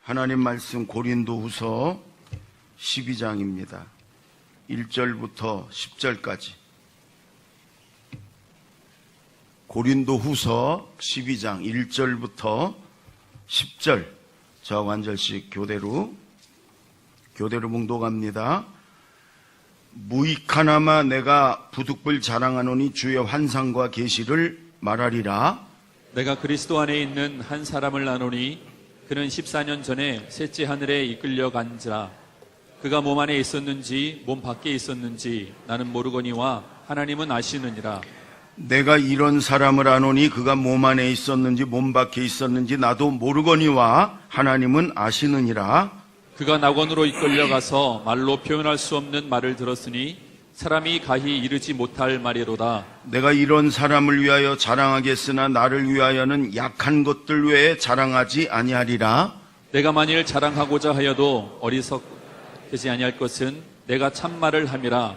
하나님 말씀 고린도후서 12장입니다. 1절부터 10절까지. 고린도후서 12장 1절부터 10절. 저하고 한 절씩 교대로 묵독합니다. 무익하나마 내가 부득불 자랑하노니 주의 환상과 계시를 말하리라. 내가 그리스도 안에 있는 한 사람을 아노니 그는 14년 전에 셋째 하늘에 이끌려 간지라. 그가 몸 안에 있었는지 몸 밖에 있었는지 나는 모르거니와 하나님은 아시느니라. 내가 이런 사람을 아노니 그가 몸 안에 있었는지 몸 밖에 있었는지 나도 모르거니와 하나님은 아시느니라. 그가 낙원으로 이끌려가서 말로 표현할 수 없는 말을 들었으니 사람이 가히 이르지 못할 말이로다. 내가 이런 사람을 위하여 자랑하겠으나 나를 위하여는 약한 것들 외에 자랑하지 아니하리라. 내가 만일 자랑하고자 하여도 어리석되지 아니할 것은 내가 참말을 함이라.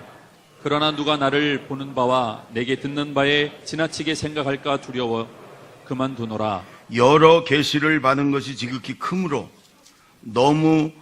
그러나 누가 나를 보는 바와 내게 듣는 바에 지나치게 생각할까 두려워 그만두노라. 여러 계시를 받은 것이 지극히 크므로 너무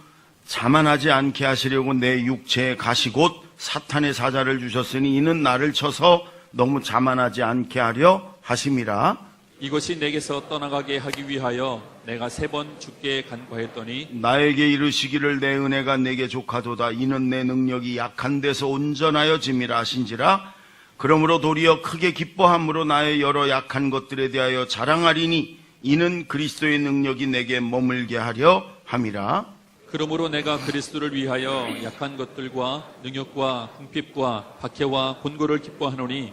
자만하지 않게 하시려고 내 육체에 가시 곧 사탄의 사자를 주셨으니 이는 나를 쳐서 너무 자만하지 않게 하려 하심이라. 이것이 내게서 떠나가게 하기 위하여 내가 3번 주께 간구하였더니 나에게 이르시기를 내 은혜가 내게 족하도다. 이는 내 능력이 약한 데서 온전하여 짐이라 하신지라. 그러므로 도리어 크게 기뻐함으로 나의 여러 약한 것들에 대하여 자랑하리니 이는 그리스도의 능력이 내게 머물게 하려 함이라. 그러므로 내가 그리스도를 위하여 약한 것들과 능력과 궁핍과 박해와 곤고를 기뻐하노니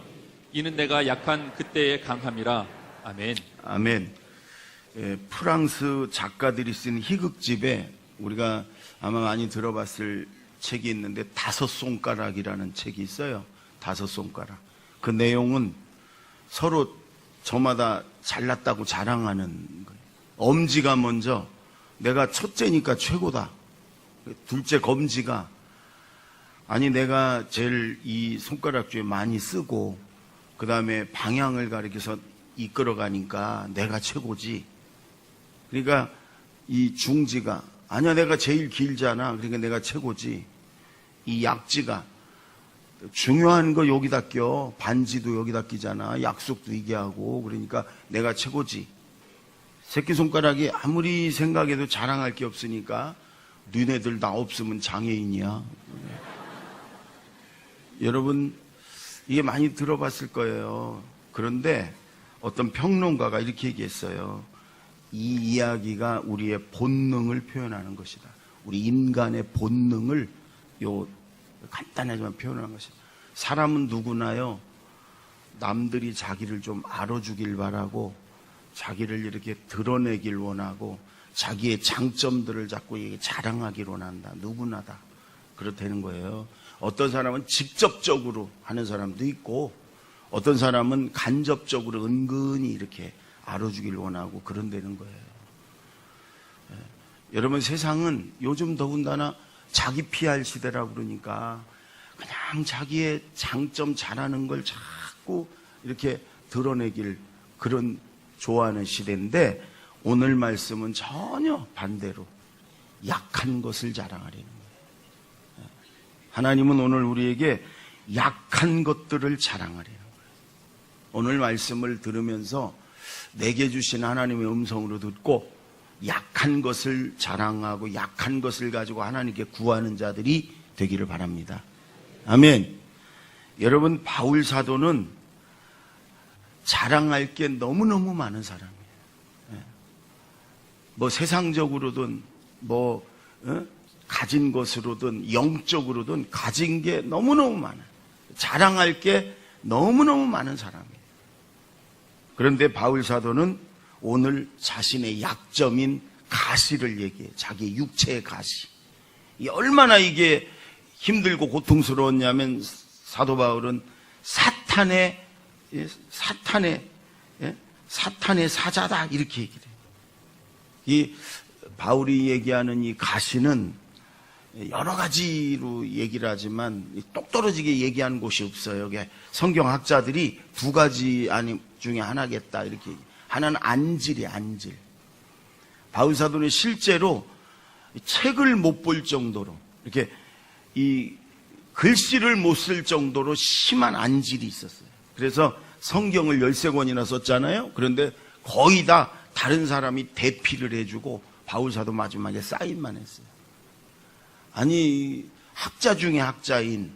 이는 내가 약한 그때의 강함이라. 아멘. 아멘. 프랑스 작가들이 쓴 희극집에 우리가 아마 많이 들어봤을 책이 있는데 5손가락이라는 책이 있어요. 5손가락. 그 내용은 서로 저마다 잘났다고 자랑하는 거예요. 엄지가 먼저 내가 첫째니까 최고다. 둘째 검지가 아니 내가 제일 이 손가락 중에 많이 쓰고 그 다음에 방향을 가리켜서 이끌어가니까 내가 최고지. 그러니까 이 중지가 아니야 내가 제일 길잖아. 그러니까 내가 최고지. 이 약지가 중요한 거 여기다 껴. 반지도 여기다 끼잖아. 약속도 이게 하고 그러니까 내가 최고지. 새끼손가락이 아무리 생각해도 자랑할 게 없으니까 너네들 나 없으면 장애인이야. 여러분 이게 많이 들어봤을 거예요. 그런데 어떤 평론가가 이렇게 얘기했어요. 이 이야기가 우리의 본능을 표현하는 것이다. 우리 인간의 본능을 간단하지만 표현하는 것이다. 사람은 누구나요 남들이 자기를 좀 알아주길 바라고 자기를 이렇게 드러내길 원하고 자기의 장점들을 자꾸 자랑하길 원한다. 누구나다. 그렇다는 거예요. 어떤 사람은 직접적으로 하는 사람도 있고 어떤 사람은 간접적으로 은근히 이렇게 알아주길 원하고 그런다는 거예요. 여러분 세상은 요즘 더군다나 자기 PR 시대라고 그러니까 그냥 자기의 장점 잘하는 걸 자꾸 이렇게 드러내길 그런 좋아하는 시대인데 오늘 말씀은 전혀 반대로 약한 것을 자랑하려는 거예요. 하나님은 오늘 우리에게 약한 것들을 자랑하려는 거예요. 오늘 말씀을 들으면서 내게 주신 하나님의 음성으로 듣고 약한 것을 자랑하고 약한 것을 가지고 하나님께 구하는 자들이 되기를 바랍니다. 아멘. 여러분 바울 사도는 자랑할 게 너무너무 많은 사람이에요. 뭐 세상적으로든 가진 것으로든 영적으로든 가진 게 너무너무 많아요. 자랑할 게 너무너무 많은 사람이에요. 그런데 바울 사도는 오늘 자신의 약점인 가시를 얘기해요. 자기 육체의 가시. 얼마나 이게 힘들고 고통스러웠냐면 사도 바울은 사탄의 사자다 이렇게 얘기를 해요. 이 바울이 얘기하는 이 가시는 여러 가지로 얘기를 하지만 똑 떨어지게 얘기하는 곳이 없어요. 성경학자들이 2가지 중에 하나겠다 이렇게. 하나는 안질이에요. 안질. 바울 사도는 실제로 책을 못 볼 정도로, 이렇게 이 글씨를 못 쓸 정도로 심한 안질이 있었어요. 그래서 성경을 13권이나 썼잖아요. 그런데 거의 다 다른 사람이 대피를 해주고 바울사도 마지막에 사인만 했어요. 아니, 학자 중에 학자인,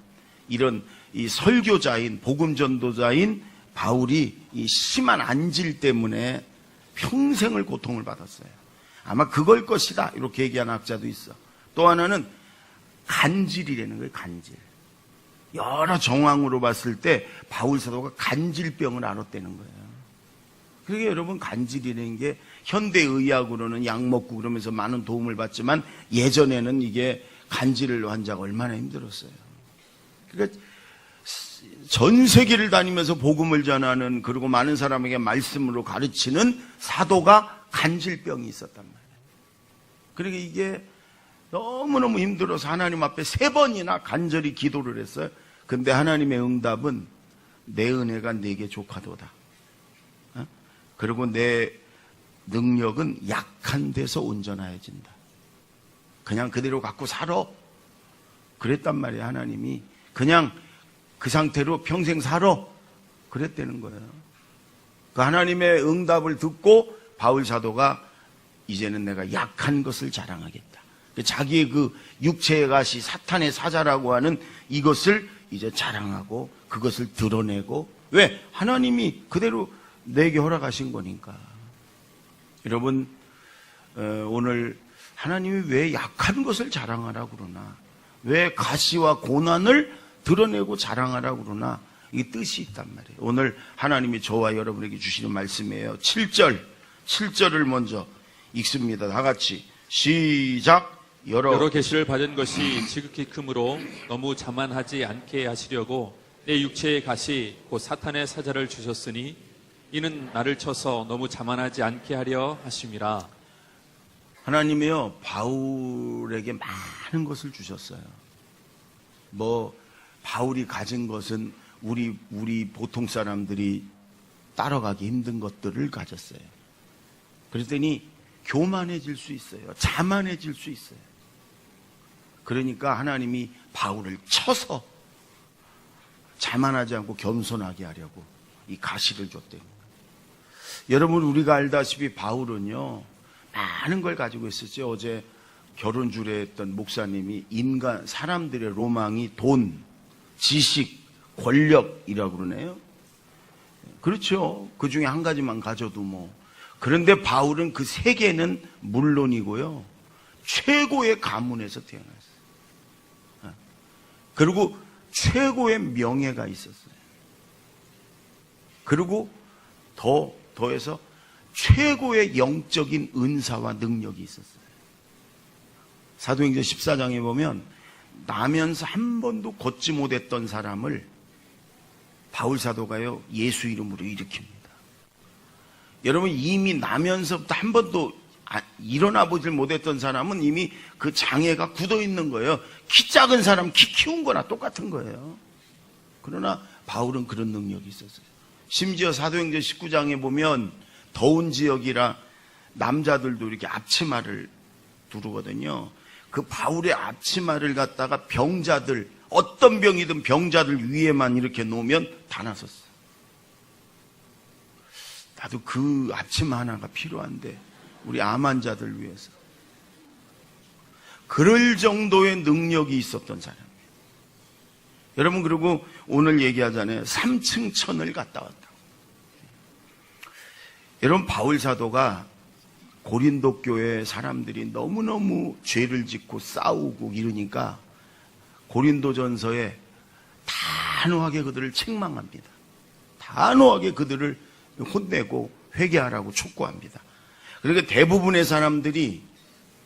이런 이 설교자인, 복음전도자인 바울이 이 심한 안질 때문에 평생을 고통을 받았어요. 아마 그걸 것이다, 이렇게 얘기하는 학자도 있어. 또 하나는 간질이라는 거예요. 간질. 여러 정황으로 봤을 때 바울 사도가 간질병을 앓았다는 거예요. 그러게 여러분, 간질이라는 게 현대의학으로는 약 먹고 그러면서 많은 도움을 받지만 예전에는 이게 간질 환자가 얼마나 힘들었어요. 그러니까 전 세계를 다니면서 복음을 전하는, 그리고 많은 사람에게 말씀으로 가르치는 사도가 간질병이 있었단 말이에요. 그러니까 이게 너무너무 힘들어서 하나님 앞에 3번이나 간절히 기도를 했어요. 근데 하나님의 응답은 내 은혜가 내게 족하도다. 그리고 내 능력은 약한 데서 온전하여진다. 그냥 그대로 갖고 살아. 그랬단 말이에요. 하나님이 그냥 그 상태로 평생 살아. 그랬다는 거예요. 그 하나님의 응답을 듣고 바울 사도가 이제는 내가 약한 것을 자랑하겠다. 자기의 그 육체의 가시, 사탄의 사자라고 하는 이것을 이제 자랑하고 그것을 드러내고, 왜? 하나님이 그대로 내게 허락하신 거니까. 여러분, 오늘 하나님이 왜 약한 것을 자랑하라고 그러나, 왜 가시와 고난을 드러내고 자랑하라고 그러나, 이게 뜻이 있단 말이에요. 오늘 하나님이 저와 여러분에게 주시는 말씀이에요. 7절을 먼저 읽습니다. 다 같이 시작. 여러 계시를 받은 것이 지극히 크므로 너무 자만하지 않게 하시려고 내 육체의 가시 곧 사탄의 사자를 주셨으니 이는 나를 쳐서 너무 자만하지 않게 하려 하심이라. 하나님이요, 바울에게 많은 것을 주셨어요. 바울이 가진 것은 우리 보통 사람들이 따라가기 힘든 것들을 가졌어요. 그랬더니 교만해질 수 있어요. 자만해질 수 있어요. 그러니까 하나님이 바울을 쳐서 자만하지 않고 겸손하게 하려고 이 가시를 줬대요. 여러분, 우리가 알다시피 바울은요, 많은 걸 가지고 있었죠. 어제 결혼 주례했던 목사님이 사람들의 로망이 돈, 지식, 권력이라고 그러네요. 그렇죠. 그 중에 한 가지만 가져도 그런데 바울은 그 3개는 물론이고요, 최고의 가문에서 태어났어요. 그리고 최고의 명예가 있었어요. 그리고 더해서 최고의 영적인 은사와 능력이 있었어요. 사도행전 14장에 보면 나면서 한 번도 걷지 못했던 사람을 바울 사도가요, 예수 이름으로 일으킵니다. 여러분, 이미 나면서부터 한 번도 일어나 보질 못했던 사람은 이미 그 장애가 굳어 있는 거예요. 키 작은 사람 키 키운 거나 똑같은 거예요. 그러나 바울은 그런 능력이 있었어요. 심지어 사도행전 19장에 보면 더운 지역이라 남자들도 이렇게 앞치마를 두르거든요. 그 바울의 앞치마를 갖다가 병자들, 어떤 병이든 병자들 위에만 이렇게 놓으면 다 나섰어요. 나도 그 앞치마 하나가 필요한데, 우리 암 환자들 위해서. 그럴 정도의 능력이 있었던 사람이에요. 여러분, 그리고 오늘 얘기하잖아요. 3층 천을 갔다 왔다. 여러분, 바울 사도가 고린도 교회 사람들이 너무너무 죄를 짓고 싸우고 이러니까 고린도전서에 단호하게 그들을 책망합니다. 단호하게 그들을 혼내고 회개하라고 촉구합니다. 그러니까 대부분의 사람들이,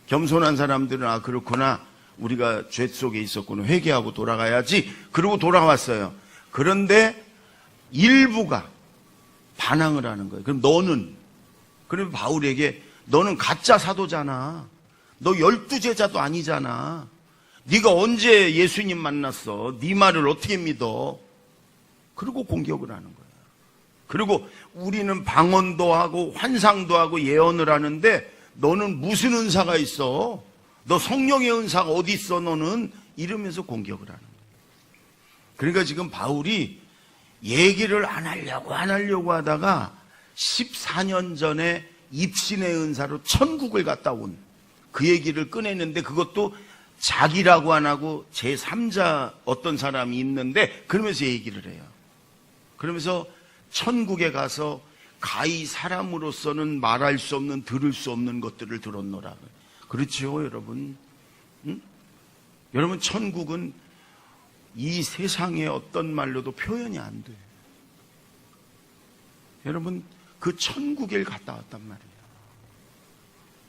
겸손한 사람들은 그렇구나, 우리가 죄 속에 있었구나, 회개하고 돌아가야지, 그러고 돌아왔어요. 그런데 일부가 반항을 하는 거예요. 그럼 그럼 바울에게 너는 가짜 사도잖아. 너 12제자도 아니잖아. 네가 언제 예수님 만났어? 네 말을 어떻게 믿어? 그리고 공격을 하는 거예요. 그리고 우리는 방언도 하고 환상도 하고 예언을 하는데 너는 무슨 은사가 있어? 너 성령의 은사가 어디 있어 너는? 이러면서 공격을 하는 거예요. 그러니까 지금 바울이 얘기를 안 하려고 하다가 14년 전에 입신의 은사로 천국을 갔다 온 그 얘기를 꺼냈는데, 그것도 자기라고 안 하고 제3자 어떤 사람이 있는데 그러면서 얘기를 해요. 그러면서 천국에 가서 가히 사람으로서는 말할 수 없는, 들을 수 없는 것들을 들었노라. 그렇죠, 여러분? 응? 여러분, 천국은 이 세상의 어떤 말로도 표현이 안 돼요. 여러분, 그 천국에 갔다 왔단 말이에요,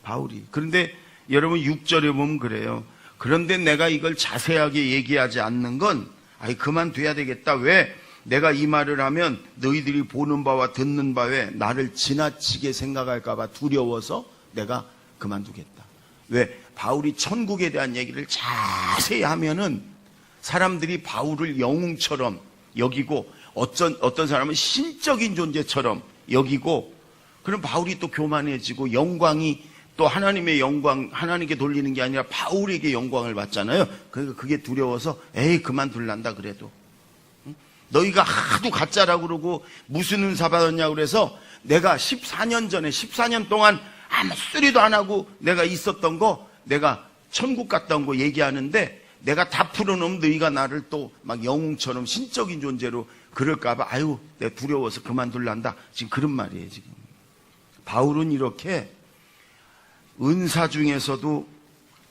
바울이. 그런데 여러분 6절에 보면 그래요. 그런데 내가 이걸 자세하게 얘기하지 않는 건, 그만둬야 되겠다. 왜? 내가 이 말을 하면 너희들이 보는 바와 듣는 바에 나를 지나치게 생각할까 봐 두려워서 내가 그만두겠다. 왜? 바울이 천국에 대한 얘기를 자세히 하면은 사람들이 바울을 영웅처럼 여기고 어떤 사람은 신적인 존재처럼 여기고, 그럼 바울이 또 교만해지고 영광이 또 하나님의 영광, 하나님께 돌리는 게 아니라 바울에게 영광을 받잖아요. 그러니까 그게 두려워서 그만둘란다 그래도. 너희가 하도 가짜라고 그러고 무슨 은사 받았냐고 그래서 내가 14년 동안 아무 소리도 안 하고 내가 있었던 거, 내가 천국 갔다 온 거 얘기하는데 내가 다 풀어놓으면 너희가 나를 또 막 영웅처럼 신적인 존재로 그럴까봐 내가 두려워서 그만둘란다. 지금 그런 말이에요, 지금. 바울은 이렇게 은사 중에서도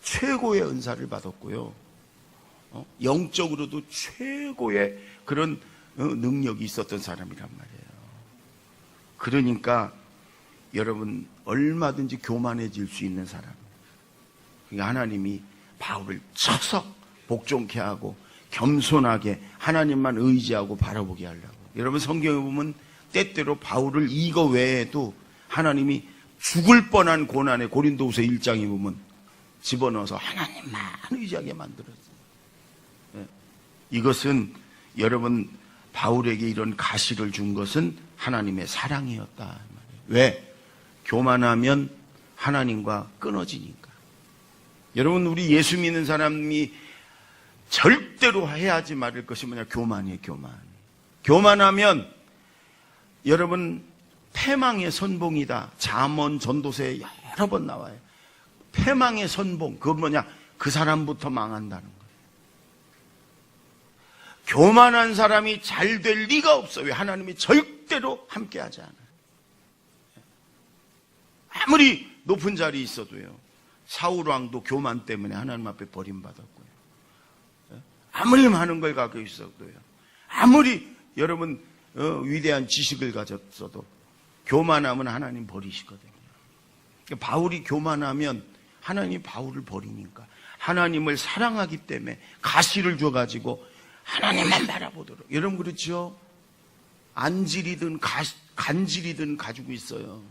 최고의 은사를 받았고요. 영적으로도 최고의 그런 능력이 있었던 사람이란 말이에요. 그러니까 여러분, 얼마든지 교만해질 수 있는 사람. 그러니까 하나님이 바울을 쳐서 복종케 하고 겸손하게 하나님만 의지하고 바라보게 하려고. 여러분, 성경에 보면 때때로 바울을 이거 외에도 하나님이 죽을 뻔한 고난에 고린도후서 1장에 보면 집어넣어서 하나님만 의지하게 만들었어요. 이것은 여러분, 바울에게 이런 가시를 준 것은 하나님의 사랑이었다. 왜? 교만하면 하나님과 끊어지니까. 여러분, 우리 예수 믿는 사람이 절대로 해야지 말을 것이 뭐냐? 교만이에요, 교만. 교만하면 여러분, 패망의 선봉이다. 잠언 전도서에 여러 번 나와요. 패망의 선봉, 그건 뭐냐? 그 사람부터 망한다는 거예요. 교만한 사람이 잘 될 리가 없어요. 왜? 하나님이 절대로 함께하지 않아요. 아무리 높은 자리에 있어도요. 사울왕도 교만 때문에 하나님 앞에 버림받았고요. 아무리 많은 걸 갖고 있어도요. 아무리 여러분 위대한 지식을 가졌어도 교만하면 하나님 버리시거든요. 바울이 교만하면 하나님이 바울을 버리니까, 하나님을 사랑하기 때문에 가시를 줘가지고 하나님만 바라보도록. 여러분, 그렇죠? 안질이든 간질이든 가지고 있어요.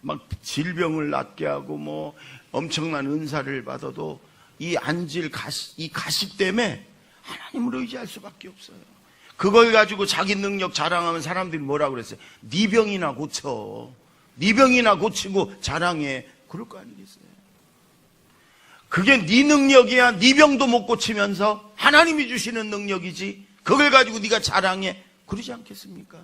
막 질병을 낫게 하고 뭐 엄청난 은사를 받아도 이 안질 이 가시 때문에 하나님을 의지할 수밖에 없어요. 그걸 가지고 자기 능력 자랑하면 사람들이 뭐라고 그랬어요? 네 병이나 고쳐. 네 병이나 고치고 자랑해. 그럴 거 아니겠어요? 그게 네 능력이야. 네 병도 못 고치면서 하나님이 주시는 능력이지. 그걸 가지고 네가 자랑해. 그러지 않겠습니까?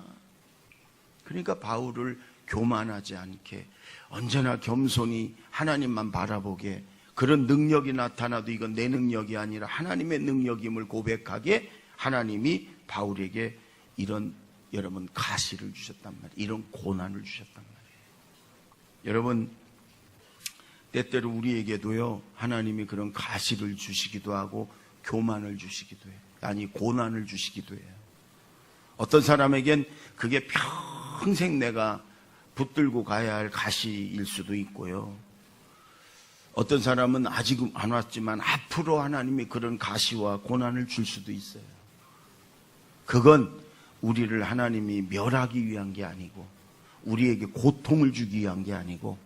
그러니까 바울을 교만하지 않게, 언제나 겸손히 하나님만 바라보게, 그런 능력이 나타나도 이건 내 능력이 아니라 하나님의 능력임을 고백하게 하나님이 바울에게 이런 여러분 가시를 주셨단 말이에요. 이런 고난을 주셨단 말이에요. 여러분, 때때로 우리에게도요, 하나님이 그런 가시를 주시기도 하고 교만을 주시기도 해요. 아니, 고난을 주시기도 해요. 어떤 사람에겐 그게 평생 내가 붙들고 가야 할 가시일 수도 있고요. 어떤 사람은 아직 안 왔지만 앞으로 하나님이 그런 가시와 고난을 줄 수도 있어요. 그건 우리를 하나님이 멸하기 위한 게 아니고, 우리에게 고통을 주기 위한 게 아니고,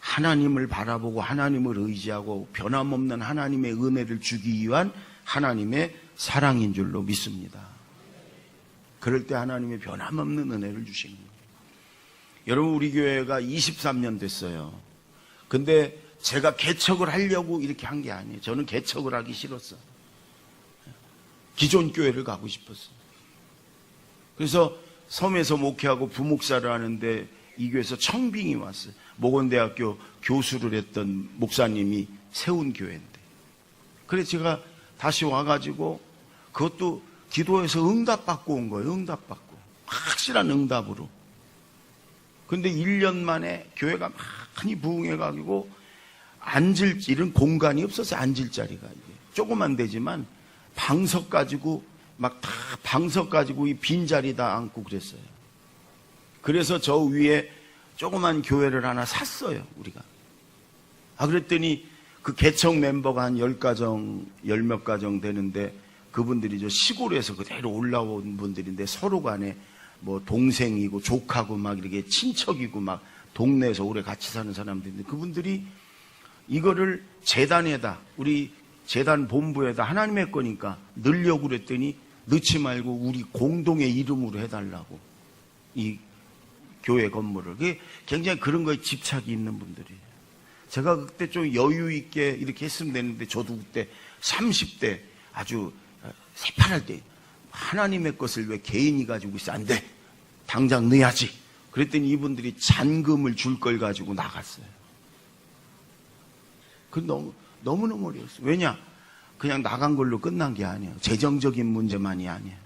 하나님을 바라보고 하나님을 의지하고 변함없는 하나님의 은혜를 주기 위한 하나님의 사랑인 줄로 믿습니다. 그럴 때 하나님의 변함없는 은혜를 주시는 거예요. 여러분, 우리 교회가 23년 됐어요. 근데 제가 개척을 하려고 이렇게 한 게 아니에요. 저는 개척을 하기 싫었어. 기존 교회를 가고 싶었어. 그래서 섬에서 목회하고 부목사를 하는데 이 교회에서 청빙이 왔어요. 모건대학교 교수를 했던 목사님이 세운 교회인데. 그래서 제가 다시 와가지고 그것도 기도해서 응답받고 온 거예요. 응답받고. 확실한 응답으로. 근데 1년 만에 교회가 많이 부흥해가지고 앉을 이런 공간이 없었어요. 앉을 자리가. 이게 조그만 데지만 방석 가지고 막 다 방석 가지고 이 빈자리 다 앉고 그랬어요. 그래서 저 위에 조그만 교회를 하나 샀어요, 우리가. 그랬더니 그 개척 멤버가 한 10가정, 10몇 가정 되는데 그분들이 저 시골에서 그대로 올라온 분들인데 서로 간에 뭐 동생이고 조카고 막 이렇게 친척이고 막 동네에서 오래 같이 사는 사람들인데 그분들이 이거를 재단에다, 우리 재단 본부에다 하나님의 거니까 넣으려고 그랬더니 넣지 말고 우리 공동의 이름으로 해달라고. 이 교회 건물을. 그게 굉장히 그런 거에 집착이 있는 분들이에요. 제가 그때 좀 여유 있게 이렇게 했으면 되는데 저도 그때 30대 아주 새파랄 때 하나님의 것을 왜 개인이 가지고 있어? 안 돼. 당장 넣어야지. 그랬더니 이분들이 잔금을 줄 걸 가지고 나갔어요. 그 너무너무 어려웠어요. 왜냐? 그냥 나간 걸로 끝난 게 아니에요. 재정적인 문제만이 아니에요.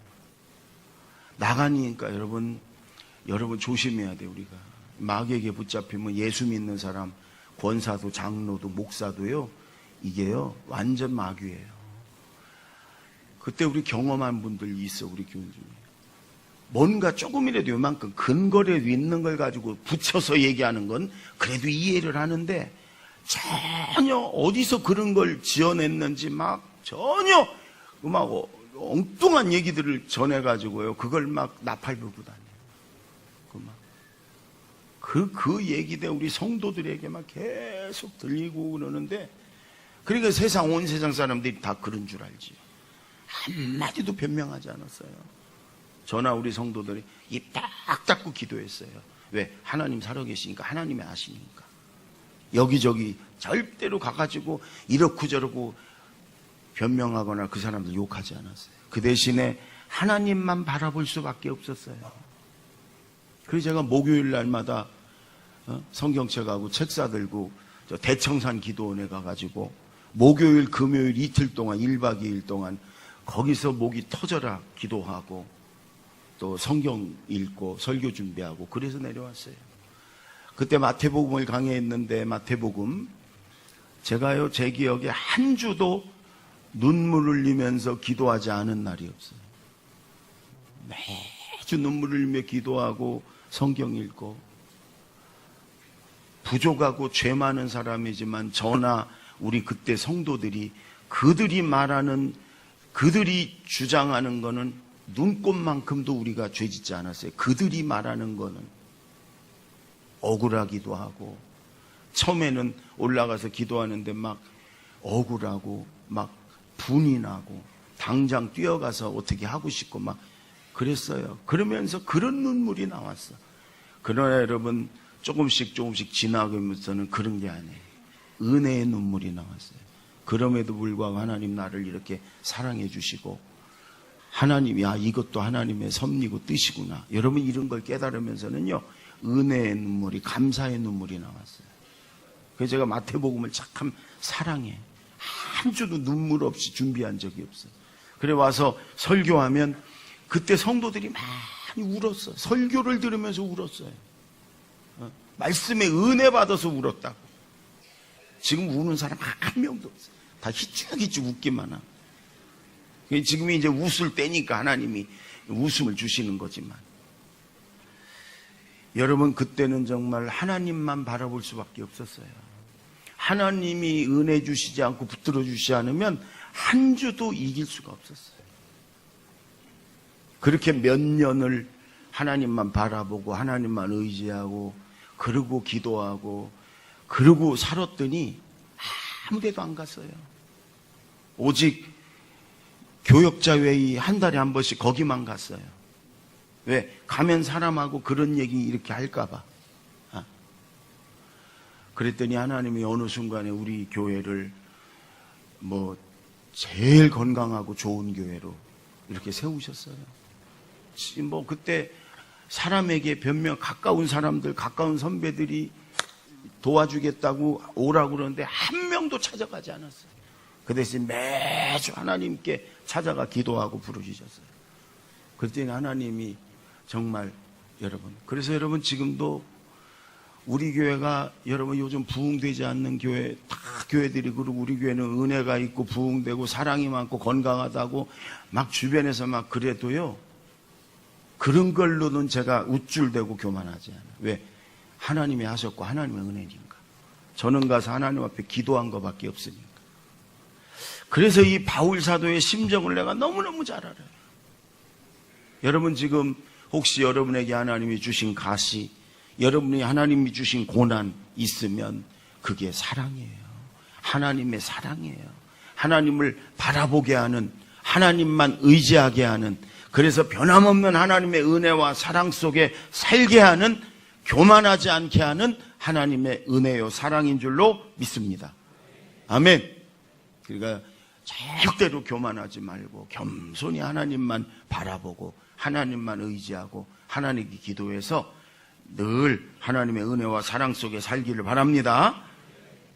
나가니까 여러분 조심해야 돼요, 우리가. 마귀에게 붙잡히면 예수 믿는 사람, 권사도, 장로도, 목사도요, 이게요, 완전 마귀예요. 그때 우리 경험한 분들이 있어, 우리 교인 중에. 뭔가 조금이라도 요만큼 근거를 있는 걸 가지고 붙여서 얘기하는 건 그래도 이해를 하는데 전혀 어디서 그런 걸 지어냈는지 막 전혀 막 엉뚱한 얘기들을 전해가지고요. 그걸 막 나팔 불고 다녀요. 그 얘기대 우리 성도들에게 막 계속 들리고 그러는데 그러니까 온 세상 사람들이 다 그런 줄 알지. 한마디도 변명하지 않았어요. 저나 우리 성도들이 입 딱 닫고 기도했어요. 왜? 하나님 살아계시니까, 하나님의 아시니까. 여기저기 절대로 가가지고 이렇고 저렇고 변명하거나 그 사람들 욕하지 않았어요. 그 대신에 하나님만 바라볼 수밖에 없었어요. 그래서 제가 목요일 날마다 성경책하고 책 사들고 저 대청산 기도원에 가가지고 목요일, 금요일 이틀 동안 1박 2일 동안 거기서 목이 터져라 기도하고 또 성경 읽고 설교 준비하고 그래서 내려왔어요. 그때 마태복음을 강의했는데 마태복음 제가요 제 기억에 한 주도 눈물 흘리면서 기도하지 않은 날이 없어요. 매주 눈물 흘리며 기도하고 성경 읽고 부족하고 죄 많은 사람이지만 저나 우리 그때 성도들이 그들이 말하는 그들이 주장하는 거는 눈곱만큼도 우리가 죄짓지 않았어요. 그들이 말하는 거는 억울하기도 하고 처음에는 올라가서 기도하는데 막 억울하고 막 분이 나고 당장 뛰어가서 어떻게 하고 싶고 막 그랬어요. 그러면서 그런 눈물이 나왔어. 그러나 여러분 조금씩 지나가면서는 그런 게 아니에요. 은혜의 눈물이 나왔어요. 그럼에도 불구하고 하나님 나를 이렇게 사랑해 주시고 하나님이 이것도 하나님의 섭리고 뜻이구나. 여러분 이런 걸 깨달으면서는요 은혜의 눈물이 감사의 눈물이 나왔어요. 그래서 제가 마태복음을 참 사랑해. 한 주도 눈물 없이 준비한 적이 없어요. 그래 와서 설교하면 그때 성도들이 많이 울었어요. 설교를 들으면서 울었어요. 말씀에 은혜 받아서 울었다고. 지금 우는 사람 한 명도 없어요. 다 희죽희죽 웃기만 하고. 지금이 이제 웃을 때니까 하나님이 웃음을 주시는 거지만 여러분 그때는 정말 하나님만 바라볼 수밖에 없었어요. 하나님이 은혜 주시지 않고 붙들어 주시지 않으면 한 주도 이길 수가 없었어요. 그렇게 몇 년을 하나님만 바라보고 하나님만 의지하고 그러고 기도하고 그러고 살았더니 아무 데도 안 갔어요. 오직 교역자회의 한 달에 한 번씩 거기만 갔어요. 왜? 가면 사람하고 그런 얘기 이렇게 할까봐. 그랬더니 하나님이 어느 순간에 우리 교회를 뭐 제일 건강하고 좋은 교회로 이렇게 세우셨어요. 뭐 그때 사람에게 변명, 가까운 사람들, 가까운 선배들이 도와주겠다고 오라고 그러는데 한 명도 찾아가지 않았어요. 그 대신 매주 하나님께 찾아가 기도하고 부르짖었어요. 그랬더니 하나님이 정말 여러분, 그래서 여러분 지금도 우리 교회가 여러분 요즘 부흥되지 않는 교회 다 교회들이 그러고 우리 교회는 은혜가 있고 부흥되고 사랑이 많고 건강하다고 막 주변에서 막 그래도요, 그런 걸로는 제가 우쭐대고 교만하지 않아요. 왜? 하나님이 하셨고 하나님의 은혜니까. 저는 가서 하나님 앞에 기도한 것밖에 없으니까. 그래서 이 바울 사도의 심정을 내가 너무너무 잘 알아요. 여러분 지금 혹시 여러분에게 하나님이 주신 가시, 여러분이 하나님이 주신 고난 있으면 그게 사랑이에요. 하나님의 사랑이에요. 하나님을 바라보게 하는, 하나님만 의지하게 하는, 그래서 변함없는 하나님의 은혜와 사랑 속에 살게 하는, 교만하지 않게 하는 하나님의 은혜요 사랑인 줄로 믿습니다. 아멘. 그러니까 절대로 교만하지 말고 겸손히 하나님만 바라보고 하나님만 의지하고 하나님께 기도해서 늘 하나님의 은혜와 사랑 속에 살기를 바랍니다.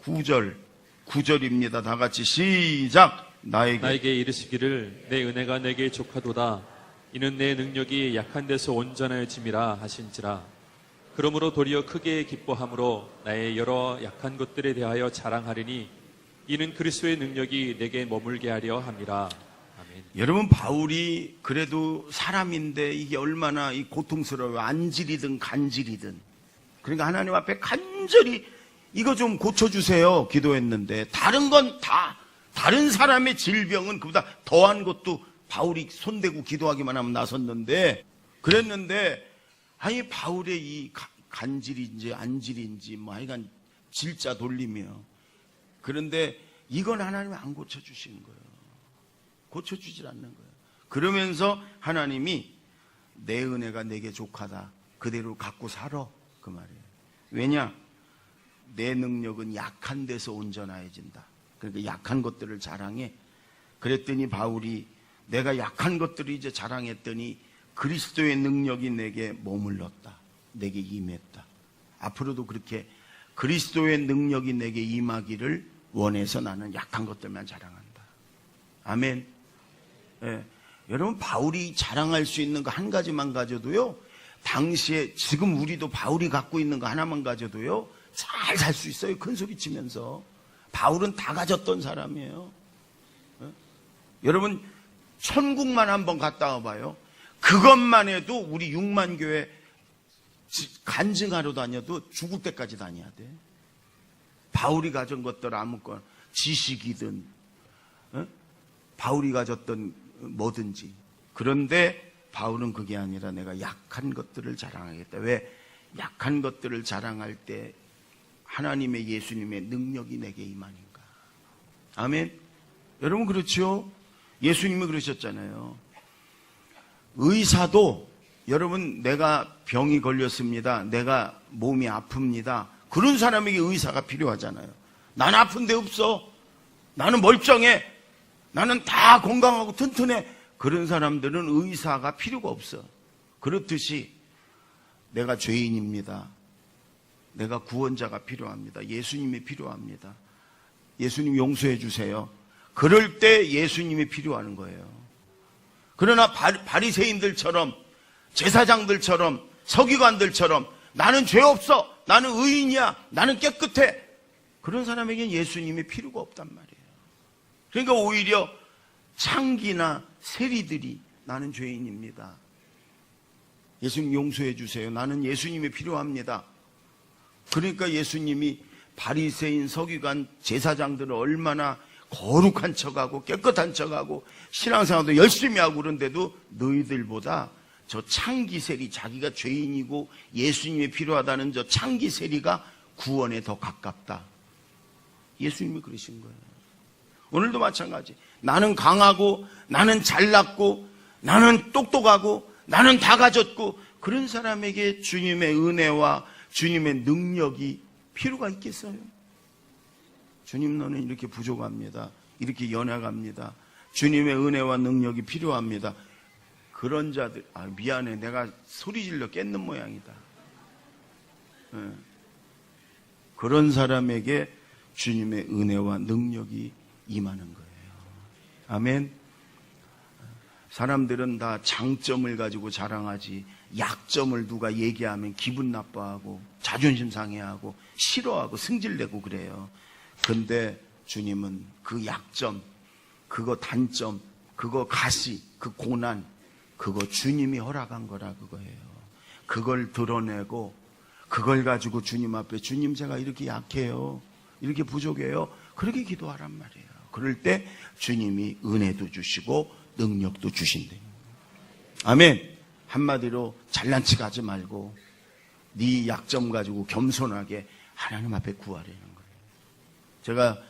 9절입니다. 다 같이 시작. 나에게 이르시기를 내 은혜가 내게 족하도다. 이는 내 능력이 약한 데서 온전해짐이라 하신지라. 그러므로 도리어 크게 기뻐함으로 나의 여러 약한 것들에 대하여 자랑하리니 이는 그리스도의 능력이 내게 머물게 하려 함이라. 아멘. 여러분 바울이 그래도 사람인데 이게 얼마나 이 고통스러워요. 안질이든 간질이든. 그러니까 하나님 앞에 간절히 이거 좀 고쳐주세요 기도했는데, 다른 건 다, 다른 사람의 질병은 그보다 더한 것도 바울이 손대고 기도하기만 하면 나섰는데, 그랬는데 아니 바울의 이 간질인지 안질인지 뭐 하여간 질자 돌리며, 그런데 이건 하나님이 안 고쳐주시는 거예요. 고쳐주질 않는 거예요. 그러면서 하나님이 내 은혜가 내게 족하다, 그대로 갖고 살아, 그 말이에요. 왜냐? 내 능력은 약한 데서 온전해진다. 그러니까 약한 것들을 자랑해. 그랬더니 바울이 내가 약한 것들을 이제 자랑했더니 그리스도의 능력이 내게 머물렀다, 내게 임했다. 앞으로도 그렇게 그리스도의 능력이 내게 임하기를 원해서 나는 약한 것들만 자랑한다. 아멘. 예. 여러분 바울이 자랑할 수 있는 거 한 가지만 가져도요, 당시에 지금 우리도 바울이 갖고 있는 거 하나만 가져도요 잘 살 수 있어요. 큰 소리 치면서. 바울은 다 가졌던 사람이에요. 예? 여러분 천국만 한번 갔다 와봐요. 그것만 해도 우리 6만 교회 간증하러 다녀도 죽을 때까지 다녀야 돼. 바울이 가진 것들 아무거나, 지식이든 바울이 가졌던 뭐든지. 그런데 바울은 그게 아니라 내가 약한 것들을 자랑하겠다. 왜? 약한 것들을 자랑할 때 하나님의 예수님의 능력이 내게 임하니까. 아멘. 여러분 그렇죠? 예수님이 그러셨잖아요. 의사도 여러분 내가 병이 걸렸습니다, 내가 몸이 아픕니다, 그런 사람에게 의사가 필요하잖아요. 난 아픈데 없어, 나는 멀쩡해, 나는 다 건강하고 튼튼해, 그런 사람들은 의사가 필요가 없어. 그렇듯이 내가 죄인입니다, 내가 구원자가 필요합니다, 예수님이 필요합니다, 예수님 용서해 주세요, 그럴 때 예수님이 필요한 거예요. 그러나 바리새인들처럼, 제사장들처럼, 서기관들처럼 나는 죄 없어, 나는 의인이야, 나는 깨끗해, 그런 사람에게는 예수님이 필요가 없단 말이에요. 그러니까 오히려 창기나 세리들이 나는 죄인입니다, 예수님 용서해 주세요, 나는 예수님이 필요합니다. 그러니까 예수님이 바리새인, 서기관, 제사장들은 얼마나 거룩한 척하고 깨끗한 척하고 신앙생활도 열심히 하고 그런데도 너희들보다 저 창기세리, 자기가 죄인이고 예수님이 필요하다는 저 창기세리가 구원에 더 가깝다. 예수님이 그러신 거예요. 오늘도 마찬가지. 나는 강하고 나는 잘났고 나는 똑똑하고 나는 다 가졌고, 그런 사람에게 주님의 은혜와 주님의 능력이 필요가 있겠어요? 주님, 너는 이렇게 부족합니다. 이렇게 연약합니다. 주님의 은혜와 능력이 필요합니다. 그런 자들, 미안해, 내가 소리질러 깼는 모양이다. 예. 그런 사람에게 주님의 은혜와 능력이 임하는 거예요. 아멘. 사람들은 다 장점을 가지고 자랑하지, 약점을 누가 얘기하면 기분 나빠하고 자존심 상해하고 싫어하고 승질내고 그래요. 근데 주님은 그 약점, 그거 단점, 그거 가시, 그 고난, 그거 주님이 허락한 거라 그거예요. 그걸 드러내고 그걸 가지고 주님 앞에, 주님 제가 이렇게 약해요, 이렇게 부족해요, 그렇게 기도하란 말이에요. 그럴 때 주님이 은혜도 주시고 능력도 주신대요. 아멘. 한마디로 잘난 척 하지 말고 네 약점 가지고 겸손하게 하나님 앞에 구하라는 거예요. 제가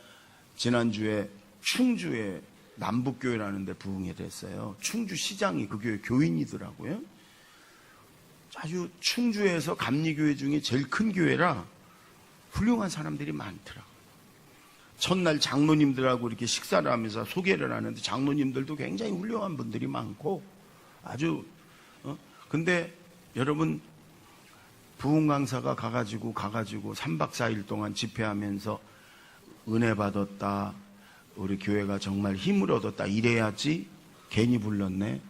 지난주에 충주에 남북교회라는 데 부흥이 됐어요. 충주시장이 그 교회 교인이더라고요. 아주 충주에서 감리교회 중에 제일 큰 교회라 훌륭한 사람들이 많더라고요. 첫날 장로님들하고 이렇게 식사를 하면서 소개를 하는데 장로님들도 굉장히 훌륭한 분들이 많고 아주 근데 여러분, 부흥 강사가 가가지고 3박 4일 동안 집회하면서 은혜 받았다, 우리 교회가 정말 힘을 얻었다 이래야지 괜히 불렀네.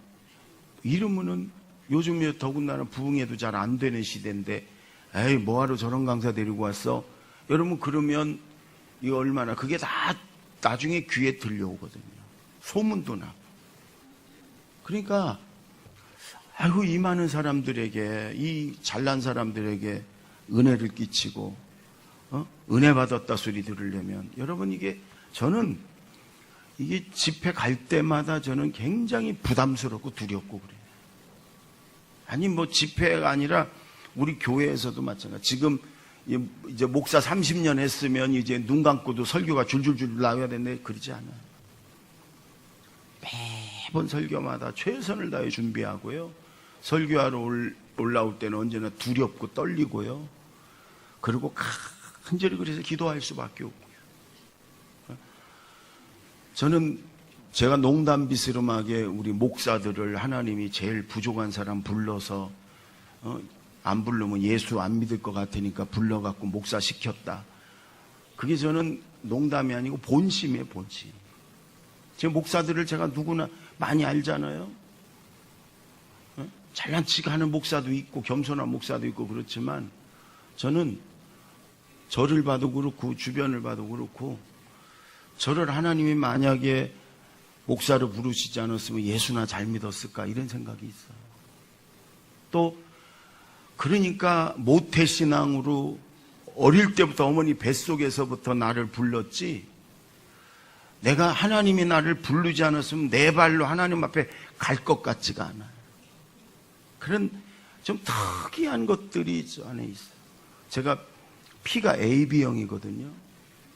이러면은 요즘에 더군다나 부흥회도 잘 안 되는 시대인데 에이 뭐하러 저런 강사 데리고 왔어? 여러분, 그러면 이거 얼마나, 그게 다 나중에 귀에 들려오거든요. 소문도 나고. 그러니까 아이고, 이 많은 사람들에게, 이 잘난 사람들에게 은혜를 끼치고 은혜 받았다 소리 들으려면, 여러분, 저는 이게 집회 갈 때마다 저는 굉장히 부담스럽고 두렵고 그래요. 아니 뭐 집회가 아니라 우리 교회에서도 마찬가지. 지금 이제 목사 30년 했으면 이제 눈 감고도 설교가 줄줄줄 나와야 되는데 그러지 않아요. 매번 설교마다 최선을 다해 준비하고요. 설교하러 올라올 때는 언제나 두렵고 떨리고요. 그리고 간절히 그래서 기도할 수밖에 없고요. 저는 제가 농담 비스름하게 우리 목사들을 하나님이 제일 부족한 사람 불러서 안 부르면 예수 안 믿을 것 같으니까 불러갖고 목사 시켰다. 그게 저는 농담이 아니고 본심이에요, 본심. 제 목사들을 제가 누구나 많이 알잖아요. 잘난 척 하는 목사도 있고 겸손한 목사도 있고 그렇지만 저는 저를 봐도 그렇고 주변을 봐도 그렇고 저를 하나님이 만약에 목사를 부르시지 않았으면 예수나 잘 믿었을까 이런 생각이 있어요. 또 그러니까 모태신앙으로 어릴 때부터 어머니 뱃속에서부터 나를 불렀지, 내가 하나님이 나를 부르지 않았으면 내 발로 하나님 앞에 갈 것 같지가 않아요. 그런 좀 특이한 것들이 저 안에 있어요. 제가 피가 AB형이거든요.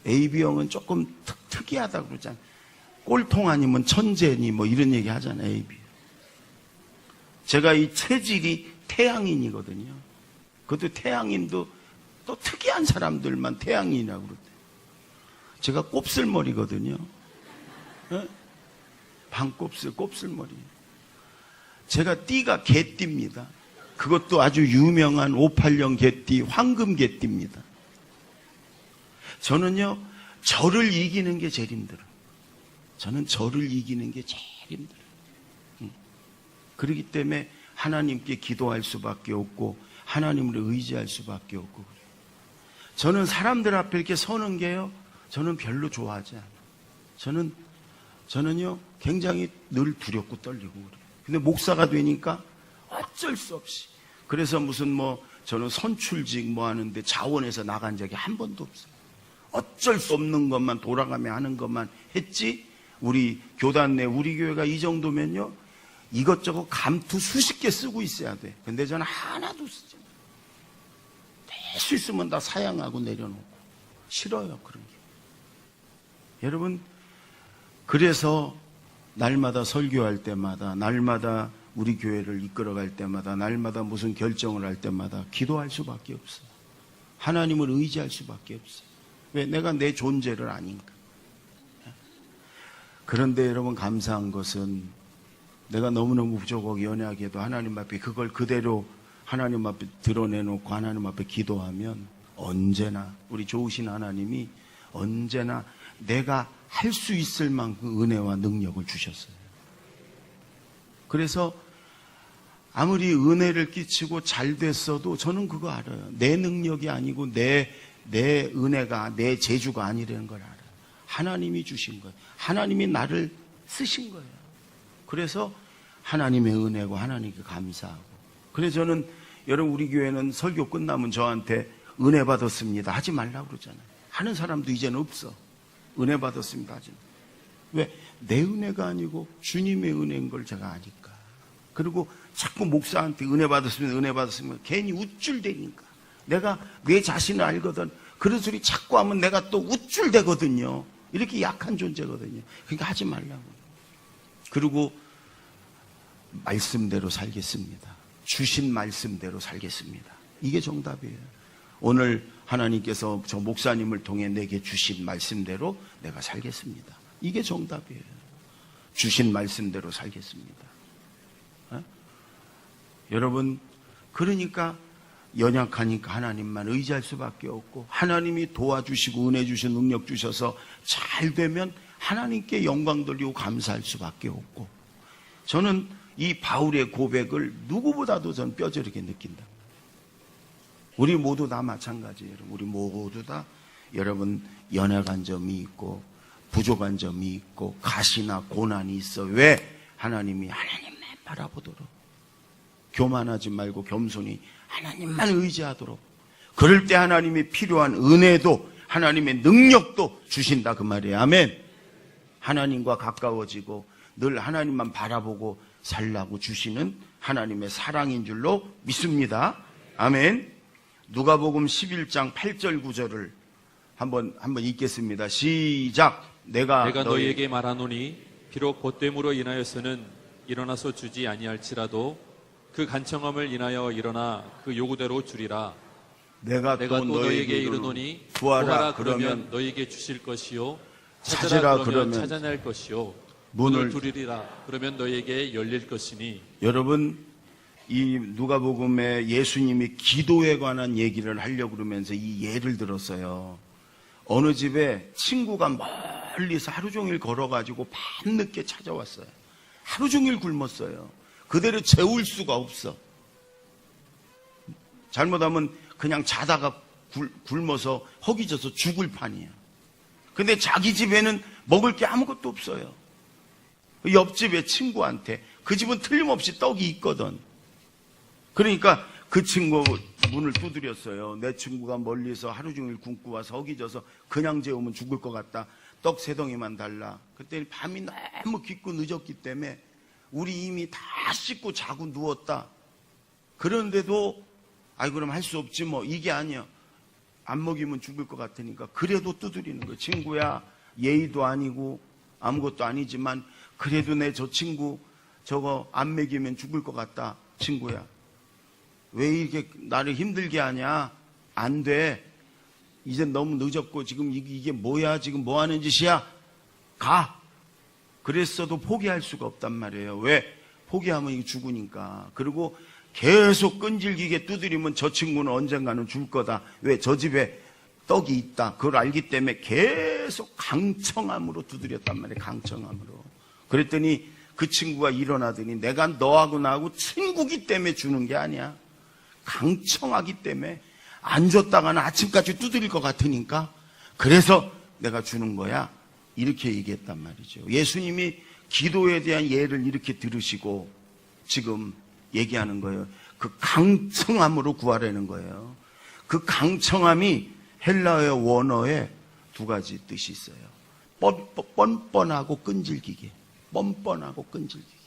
AB형은 조금 특이하다고 그러잖아요. 꼴통 아니면 천재니 뭐 이런 얘기 하잖아요, AB. 제가 이 체질이 태양인이거든요. 그것도 태양인도 또 특이한 사람들만 태양인이라고 그러대요. 제가 곱슬머리거든요. 네? 곱슬머리. 제가 띠가 개띠입니다. 그것도 아주 유명한 580 개띠, 황금 개띠입니다. 저는요, 저를 이기는 게 제일 힘들어요. 저는 저를 이기는 게 제일 힘들어요. 그렇기 때문에 하나님께 기도할 수밖에 없고 하나님을 의지할 수밖에 없고 그래요. 저는 사람들 앞에 이렇게 서는 게요, 저는 별로 좋아하지 않아요. 저는요 굉장히 늘 두렵고 떨리고 그래요. 근데 목사가 되니까 어쩔 수 없이, 그래서 무슨 저는 선출직 하는데 자원해서 나간 적이 한 번도 없어요. 어쩔 수 없는 것만 돌아가며 하는 것만 했지, 우리 교단 내 우리 교회가 이 정도면요 이것저것 감투 수십 개 쓰고 있어야 돼. 근데 저는 하나도 쓰지 않아요. 될 수 있으면 다 사양하고 내려놓고. 싫어요, 그런 게. 여러분, 그래서 날마다 설교할 때마다, 날마다 우리 교회를 이끌어갈 때마다, 날마다 무슨 결정을 할 때마다 기도할 수밖에 없어요. 하나님을 의지할 수밖에 없어요. 왜? 내가 내 존재를 아니니까. 그런데 여러분 감사한 것은 내가 너무너무 부족하고 연약해도 하나님 앞에 그걸 그대로 하나님 앞에 드러내놓고 하나님 앞에 기도하면 언제나 우리 좋으신 하나님이 언제나 내가 할 수 있을 만큼 은혜와 능력을 주셨어요. 그래서 아무리 은혜를 끼치고 잘 됐어도 저는 그거 알아요. 내 능력이 아니고 내 은혜가 내 재주가 아니라는 걸 알아요. 하나님이 주신 거예요. 하나님이 나를 쓰신 거예요. 그래서 하나님의 은혜고 하나님께 감사하고. 그래서 저는 여러분 우리 교회는 설교 끝나면 저한테 은혜 받았습니다 하지 말라고 그러잖아요. 하는 사람도 이제는 없어. 은혜 받았습니다 하지. 왜? 내 은혜가 아니고 주님의 은혜인 걸 제가 아니까. 그리고 자꾸 목사한테 은혜 받았으면 괜히 우쭐대니까. 내가 내 자신을 알거든. 그런 소리 자꾸 하면 내가 또 우쭐대거든요. 이렇게 약한 존재거든요. 그러니까 하지 말라고. 그리고 말씀대로 살겠습니다. 주신 말씀대로 살겠습니다. 이게 정답이에요. 오늘 하나님께서 저 목사님을 통해 내게 주신 말씀대로 내가 살겠습니다. 이게 정답이에요. 주신 말씀대로 살겠습니다. 여러분, 그러니까 연약하니까 하나님만 의지할 수밖에 없고, 하나님이 도와주시고 은혜 주신 능력 주셔서 잘 되면 하나님께 영광 돌리고 감사할 수밖에 없고, 저는 이 바울의 고백을 누구보다도 전 뼈저리게 느낀다. 우리 모두 다 마찬가지예요. 우리 모두 다 여러분 연약한 점이 있고 부족한 점이 있고 가시나 고난이 있어. 왜? 하나님이 하나님만 바라보도록, 교만하지 말고 겸손히 하나님만 의지하도록, 그럴 때 하나님이 필요한 은혜도 하나님의 능력도 주신다 그 말이에요. 아멘. 하나님과 가까워지고 늘 하나님만 바라보고 살라고 주시는 하나님의 사랑인 줄로 믿습니다. 아멘. 누가복음 11장 8절 9절을 한번 읽겠습니다. 시작. 내가 너희에게 말하노니 비록 벗됨으로 인하여서는 일어나서 주지 아니할지라도 그 간청함을 인하여 일어나 그 요구대로 주리라. 내가 또 너희에게 이르노니 구하라 그러면 너희에게 주실 것이요 찾으라 그러면 찾아낼 것이요 문을 두드리라 그러면 너희에게 열릴 것이니. 여러분, 이 누가복음에 예수님이 기도에 관한 얘기를 하려고 그러면서 이 예를 들었어요. 어느 집에 친구가 멀리서 하루 종일 걸어가지고 밤늦게 찾아왔어요. 하루 종일 굶었어요. 그대로 재울 수가 없어. 잘못하면 그냥 자다가 굶어서 허기져서 죽을 판이에요. 근데 자기 집에는 먹을 게 아무것도 없어요. 옆집에 친구한테, 그 집은 틀림없이 떡이 있거든. 그러니까 그 친구 문을 두드렸어요. 내 친구가 멀리서 하루 종일 굶고 와서 허기져서 그냥 재우면 죽을 것 같다. 떡 3덩이만 달라. 그때 밤이 너무 깊고 늦었기 때문에 우리 이미 다 씻고 자고 누웠다. 그런데도 그럼 할 수 없지 뭐. 이게 아니야. 안 먹이면 죽을 것 같으니까 그래도 두드리는 거예요. 친구야, 예의도 아니고 아무것도 아니지만 그래도 내 저 친구 저거 안 먹이면 죽을 것 같다. 친구야, 왜 이렇게 나를 힘들게 하냐? 안 돼. 이젠 너무 늦었고 지금 이게 뭐야? 지금 뭐 하는 짓이야? 가. 그랬어도 포기할 수가 없단 말이에요. 왜? 포기하면 이게 죽으니까. 그리고 계속 끈질기게 두드리면 저 친구는 언젠가는 줄 거다. 왜? 저 집에 떡이 있다. 그걸 알기 때문에 계속 강청함으로 두드렸단 말이에요. 강청함으로. 그랬더니 그 친구가 일어나더니 내가 너하고 나하고 친구기 때문에 주는 게 아니야. 강청하기 때문에 안 줬다가는 아침까지 두드릴 것 같으니까 그래서 내가 주는 거야. 이렇게 얘기했단 말이죠. 예수님이 기도에 대한 예를 이렇게 들으시고 지금 얘기하는 거예요. 그 강청함으로 구하라는 거예요. 그 강청함이 헬라어 원어에 2가지 뜻이 있어요. 뻔뻔하고 끈질기게. 뻔뻔하고 끈질기게.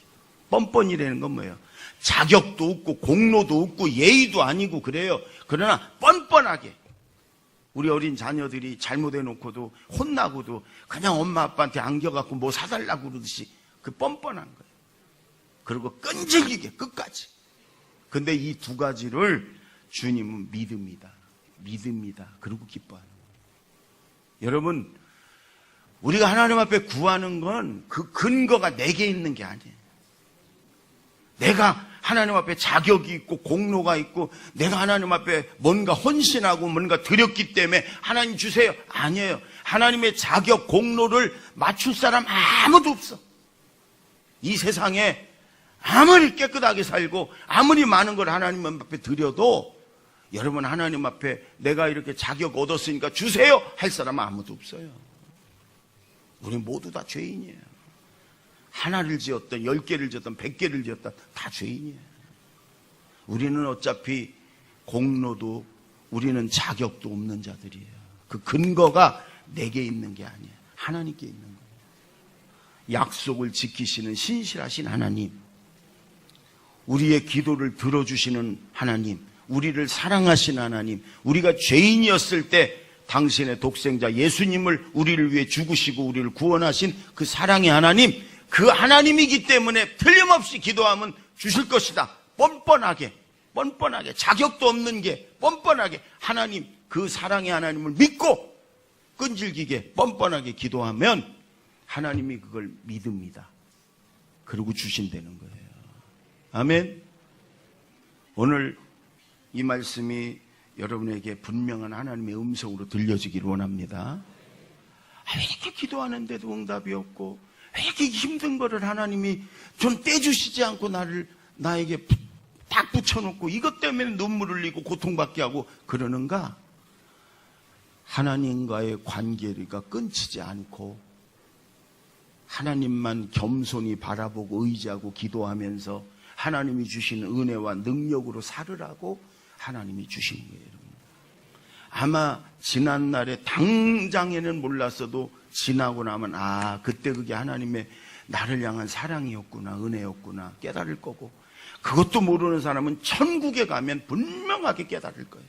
뻔뻔이라는 건 뭐예요? 자격도 없고 공로도 없고 예의도 아니고 그래요. 그러나 뻔뻔하게. 우리 어린 자녀들이 잘못해놓고도 혼나고도 그냥 엄마 아빠한테 안겨갖고 뭐 사달라고 그러듯이 그 뻔뻔한 거예요. 그리고 끈질기게 끝까지. 근데 이 2가지를 주님은 믿음이다. 믿음이다. 그리고 기뻐하는 거예요. 여러분, 우리가 하나님 앞에 구하는 건 그 근거가 내게 있는 게 아니에요. 내가 하나님 앞에 자격이 있고 공로가 있고 내가 하나님 앞에 뭔가 헌신하고 뭔가 드렸기 때문에 하나님 주세요. 아니에요. 하나님의 자격 공로를 맞출 사람 아무도 없어. 이 세상에 아무리 깨끗하게 살고 아무리 많은 걸 하나님 앞에 드려도 여러분 하나님 앞에 내가 이렇게 자격 얻었으니까 주세요 할 사람은 아무도 없어요. 우리 모두 다 죄인이에요. 하나를 지었던 10개를 지었던 100개를 지었던 다 죄인이에요. 우리는 어차피 공로도 우리는 자격도 없는 자들이에요. 그 근거가 내게 있는 게 아니에요. 하나님께 있는 거예요. 약속을 지키시는 신실하신 하나님, 우리의 기도를 들어주시는 하나님, 우리를 사랑하신 하나님, 우리가 죄인이었을 때 당신의 독생자 예수님을 우리를 위해 죽으시고 우리를 구원하신 그 사랑의 하나님, 그 하나님이기 때문에 틀림없이 기도하면 주실 것이다. 뻔뻔하게 자격도 없는 게 뻔뻔하게 하나님, 그 사랑의 하나님을 믿고 끈질기게 뻔뻔하게 기도하면 하나님이 그걸 믿습니다. 그리고 주신다는 거예요. 아멘. 오늘 이 말씀이 여러분에게 분명한 하나님의 음성으로 들려지기를 원합니다. 왜 이렇게 기도하는데도 응답이 없고 왜 이렇게 힘든 거를 하나님이 좀 떼주시지 않고 나에게 딱 붙여놓고 이것 때문에 눈물 흘리고 고통받게 하고 그러는가? 하나님과의 관계가 끊치지 않고 하나님만 겸손히 바라보고 의지하고 기도하면서 하나님이 주신 은혜와 능력으로 살으라고 하나님이 주신 거예요. 여러분. 아마 지난날에 당장에는 몰랐어도 지나고 나면 그때 그게 하나님의 나를 향한 사랑이었구나, 은혜였구나 깨달을 거고, 그것도 모르는 사람은 천국에 가면 분명하게 깨달을 거예요.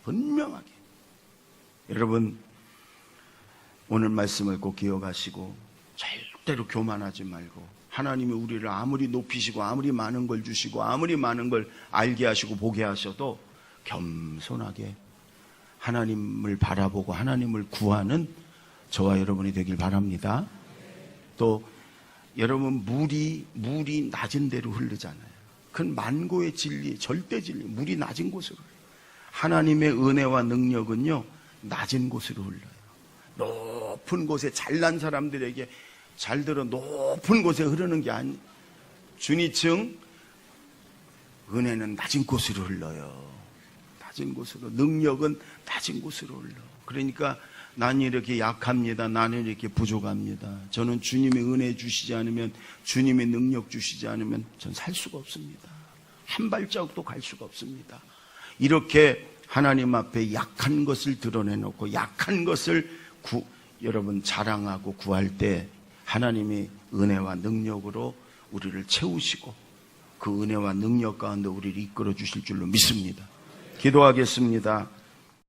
분명하게. 여러분, 오늘 말씀을 꼭 기억하시고 절대로 교만하지 말고 하나님이 우리를 아무리 높이시고 아무리 많은 걸 주시고 아무리 많은 걸 알게 하시고 보게 하셔도 겸손하게 하나님을 바라보고 하나님을 구하는 저와 여러분이 되길 바랍니다. 또 여러분, 물이 낮은 데로 흐르잖아요. 그건 만고의 진리, 절대 진리, 물이 낮은 곳으로 흘러요. 하나님의 은혜와 능력은요 낮은 곳으로 흘러요. 높은 곳에 잘난 사람들에게 잘 들어 높은 곳에 흐르는 게 아니, 준이층 은혜는 낮은 곳으로 흘러요. 낮은 곳으로, 능력은 낮은 곳으로 흘러. 그러니까 나는 이렇게 약합니다. 나는 이렇게 부족합니다. 저는 주님의 은혜 주시지 않으면, 주님의 능력 주시지 않으면 전 살 수가 없습니다. 한 발자국도 갈 수가 없습니다. 이렇게 하나님 앞에 약한 것을 드러내놓고 약한 것을 여러분 자랑하고 구할 때 하나님이 은혜와 능력으로 우리를 채우시고 그 은혜와 능력 가운데 우리를 이끌어 주실 줄로 믿습니다. 기도하겠습니다.